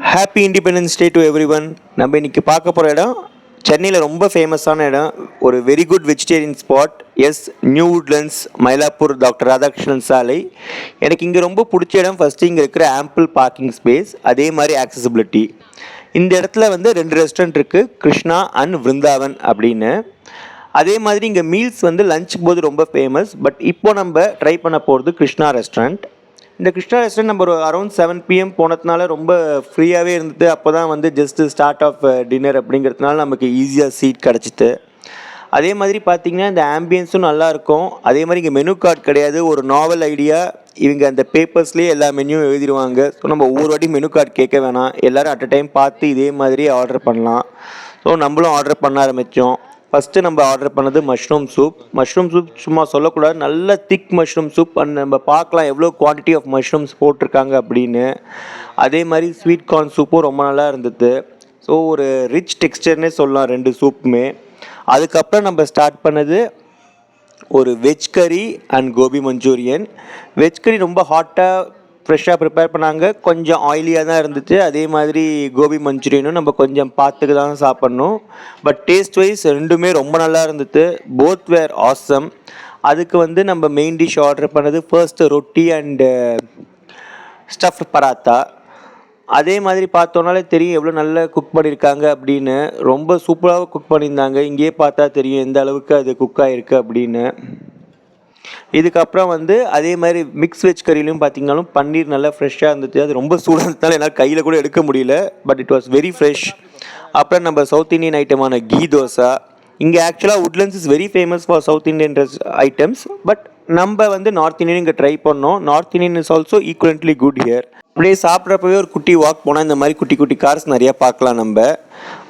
Happy independence day to every one. நம்ம இன்றைக்கி பார்க்க போகிற இடம் சென்னையில் ரொம்ப ஃபேமஸான இடம், ஒரு very good vegetarian spot. Yes, New Woodlands, Mylapore, doctor Radhakrishnan சாலை. எனக்கு இங்கே ரொம்ப பிடிச்ச இடம் ஃபஸ்ட்டு இங்கே இருக்கிற ஆம்பிள் பார்க்கிங் ஸ்பேஸ், அதே மாதிரி ஆக்சசிபிலிட்டி. இந்த இடத்துல வந்து 2 ரெஸ்டாரண்ட் இருக்குது, கிருஷ்ணா அண்ட் விருந்தாவன் அப்படின்னு. அதே மாதிரி இங்கே மீல்ஸ் வந்து லஞ்சுக்கு போது ரொம்ப ஃபேமஸ். பட் இப்போ நம்ம ட்ரை பண்ண போகிறது கிருஷ்ணா ரெஸ்டாரண்ட். இந்த கிருஷ்ணா ரெஸ்டாரண்ட் நம்ம ஒரு அரௌண்ட் 7 PM போனதுனால ரொம்ப ஃப்ரீயாகவே இருந்தது. அப்போ தான் வந்து ஜஸ்ட்டு ஸ்டார்ட் ஆஃப் டின்னர் அப்படிங்கிறதுனால நமக்கு ஈஸியாக சீட் கிடச்சிது. அதே மாதிரி பார்த்திங்கன்னா இந்த ஆம்பியன்ஸும் நல்லாயிருக்கும். அதே மாதிரி இங்கே மெனு கார்டு கிடையாது, ஒரு நாவல் ஐடியா. இவங்க அந்த பேப்பர்ஸ்லேயே எல்லா மெனுவும் எழுதிடுவாங்க. ஸோ நம்ம ஒவ்வொரு வாட்டி மெனு கார்டு கேட்க வேணாம், எல்லோரும் அட் அ டைம் பார்த்து இதே மாதிரி ஆர்டர் பண்ணலாம். ஸோ நம்மளும் ஆர்டர் பண்ண ஆரம்பித்தோம். ஃபஸ்ட்டு நம்ம ஆர்டர் பண்ணது மஷ்ரூம் சூப். மஷ்ரூம் சூப் சும்மா சொல்லக்கூடாது, நல்ல திக் மஷ்ரூம் சூப். அண்ட் நம்ம பார்க்கலாம் எவ்வளோ குவான்டிட்டி ஆஃப் மஷ்ரூம்ஸ் போட்டிருக்காங்க அப்படின்னு. அதே மாதிரி ஸ்வீட் கார்ன் சூப்பும் ரொம்ப நல்லா இருந்தது. ஸோ ஒரு ரிச் டெக்ஸ்டர்னே சொல்லலாம் 2 சூப்புமே. அதுக்கப்புறம் நம்ம ஸ்டார்ட் பண்ணது ஒரு வெஜ் கறி அண்ட் கோபி மஞ்சூரியன். வெஜ் கறி ரொம்ப ஹாட்டாக ஃப்ரெஷ்ஷாக ப்ரிப்பேர் பண்ணாங்க, கொஞ்சம் ஆயிலியாக தான் இருந்துச்சு. அதே மாதிரி கோபி மஞ்சூரியனும் நம்ம கொஞ்சம் பார்த்துக்கு தான் சாப்பிட்ணும். பட் டேஸ்ட் வைஸ் ரெண்டுமே ரொம்ப நல்லா இருந்தது. Both were awesome. அதுக்கு வந்து நம்ம மெயின் டிஷ் ஆர்டர் பண்ணது ஃபர்ஸ்ட்டு ரொட்டி அண்டு ஸ்டஃப்ட் பராத்தா. அதே மாதிரி பார்த்தோன்னாலே தெரியும் எவ்வளோ நல்லா குக் பண்ணியிருக்காங்க அப்படின்னு. ரொம்ப சூப்பராக குக் பண்ணியிருந்தாங்க. இங்கேயே பார்த்தா தெரியும் எந்த அளவுக்கு அது குக் ஆகிருக்கு அப்படின்னு. இதுக்கப்புறம் வந்து அதே மாதிரி மிக்ஸ் வெஜ் கறிலையும் பார்த்திங்கனாலும் பன்னீர் நல்லா ஃப்ரெஷ்ஷாக இருந்துச்சு. அது ரொம்ப சூடாக இருந்ததுனால என்னால் கையில் கூட எடுக்க முடியல. But it was very fresh. அப்புறம் நம்ம சவுத் இண்டியன் ஐட்டமான கீ தோசை. இங்கே ஆக்சுவலாக Woodlands is very famous for south Indian items. But நம்ம வந்து நார்த் இண்டியன் இங்கே ட்ரை பண்ணோம். North Indian is also equivalently good here. அப்படியே சாப்பிட்றப்பவே ஒரு குட்டி வாக் போனால் இந்த மாதிரி குட்டி குட்டி கார்ஸ் நிறையா பார்க்கலாம் நம்ம.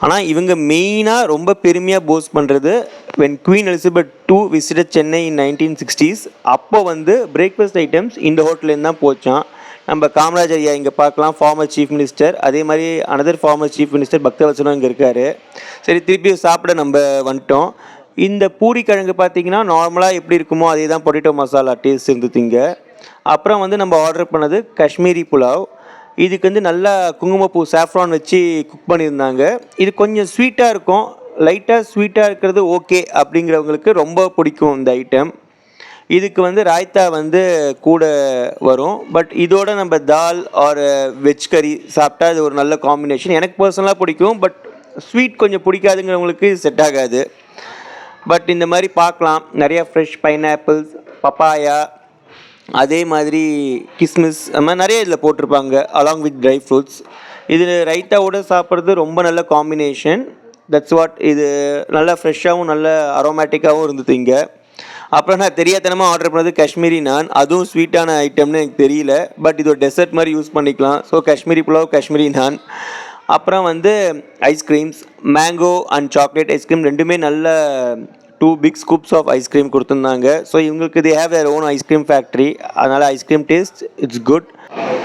ஆனால் இவங்க மெயினாக ரொம்ப பெருமையாக போஸ்ட் பண்ணுறது when Queen Elizabeth II visited Chennai in 1960s. அப்போ வந்து பிரேக்ஃபாஸ்ட் ஐட்டம்ஸ் இந்த ஹோட்டல்லேருந்து தான் போச்சான். நம்ம காமராஜர் ஐயா இங்கே பார்க்கலாம், ஃபார்மர் சீஃப் மினிஸ்டர். அதே மாதிரி அனதர் ஃபார்மர் சீஃப் மினிஸ்டர் பக்தவச்சனும் இங்கே இருக்கார். சரி, திருப்பி சாப்பிட நம்ம வந்துட்டோம். இந்த பூரி கிழங்கு பார்த்திங்கன்னா நார்மலாக எப்படி இருக்குமோ அதே தான் பொட்டேட்டோ மசாலா டேஸ்ட் இருந்தது இங்கே. அப்புறம் வந்து நம்ம ஆர்டர் பண்ணது காஷ்மீரி புலாவ். இதுக்கு வந்து நல்லா குங்குமப்பூ சாஃப்ரான் வச்சு குக் பண்ணியிருந்தாங்க. இது கொஞ்சம் ஸ்வீட்டாக இருக்கும், லைட்டாக ஸ்வீட்டாக இருக்கிறது ஓகே அப்படிங்கிறவங்களுக்கு ரொம்ப பிடிக்கும் இந்த ஐட்டம். இதுக்கு வந்து ராய்த்தா வந்து கூட வரும். பட் இதோட நம்ம தால் ஆர் வெஜ் கறி சாப்பிட்டா இது ஒரு நல்ல காம்பினேஷன். எனக்கு பர்சனலாக பிடிக்கும், பட் ஸ்வீட் கொஞ்சம் பிடிக்காதுங்கிறவங்களுக்கு செட் ஆகாது. பட் இந்த மாதிரி பார்க்கலாம், நிறையா ஃப்ரெஷ் பைனாப்பிள்ஸ், பப்பாயா, அதே மாதிரி கிஸ்மிஸ், அது மாதிரி நிறைய இதில் போட்டிருப்பாங்க அலாங் வித் ட்ரை ஃப்ரூட்ஸ். இது ரைத்தாவோட சாப்பிட்றது ரொம்ப நல்ல காம்பினேஷன். That's what. இது நல்லா ஃப்ரெஷ்ஷாகவும் நல்ல அரோமேட்டிக்காகவும் இருந்தது இங்கே. அப்புறம் நான் தெரியாதனமாக ஆர்டர் பண்ணது காஷ்மீரி நான். அதுவும் ஸ்வீட்டான ஐட்டம்னு எனக்கு தெரியல, பட் இது ஒரு டெசர்ட் மாதிரி யூஸ் பண்ணிக்கலாம். ஸோ காஷ்மீரி புலாவ், காஷ்மீரி நான். அப்புறம் வந்து ice creams, mango and chocolate ice cream ரெண்டுமே நல்ல 2 பிக் ஸ்கூப்ஸ் ஆஃப் ஐஸ்கிரீம் கொடுத்துருந்தாங்க. ஸோ இவங்களுக்கு they have their own ice cream factory, அதனால் ஐஸ்கிரீம் டேஸ்ட் இட்ஸ் குட்.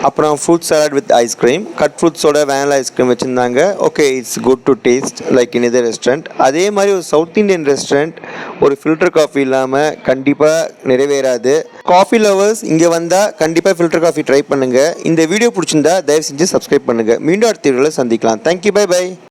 அப்புறம் fruit salad with ice cream, cut ஃப்ரூட்ஸோட வேனிலா ஐஸ்கிரீம் வச்சுருந்தாங்க. Okay, it's good to taste like in either restaurant. அதே மாதிரி ஒரு south Indian restaurant ஒரு ஃபில்டர் காஃபி இல்லாமல் கண்டிப்பாக நிறைவேறாது. காஃபி லவர்ஸ் இங்கே வந்தால் கண்டிப்பாக ஃபில்டர் காஃபி ட்ரை பண்ணுங்கள். இந்த வீடியோ பிடிச்சிருந்தா தயவு செஞ்சு சப்ஸ்கிரைப் பண்ணுங்கள். மீண்டும் அடுத்த வீடியோவில் சந்திக்கலாம். Thank you, bye by.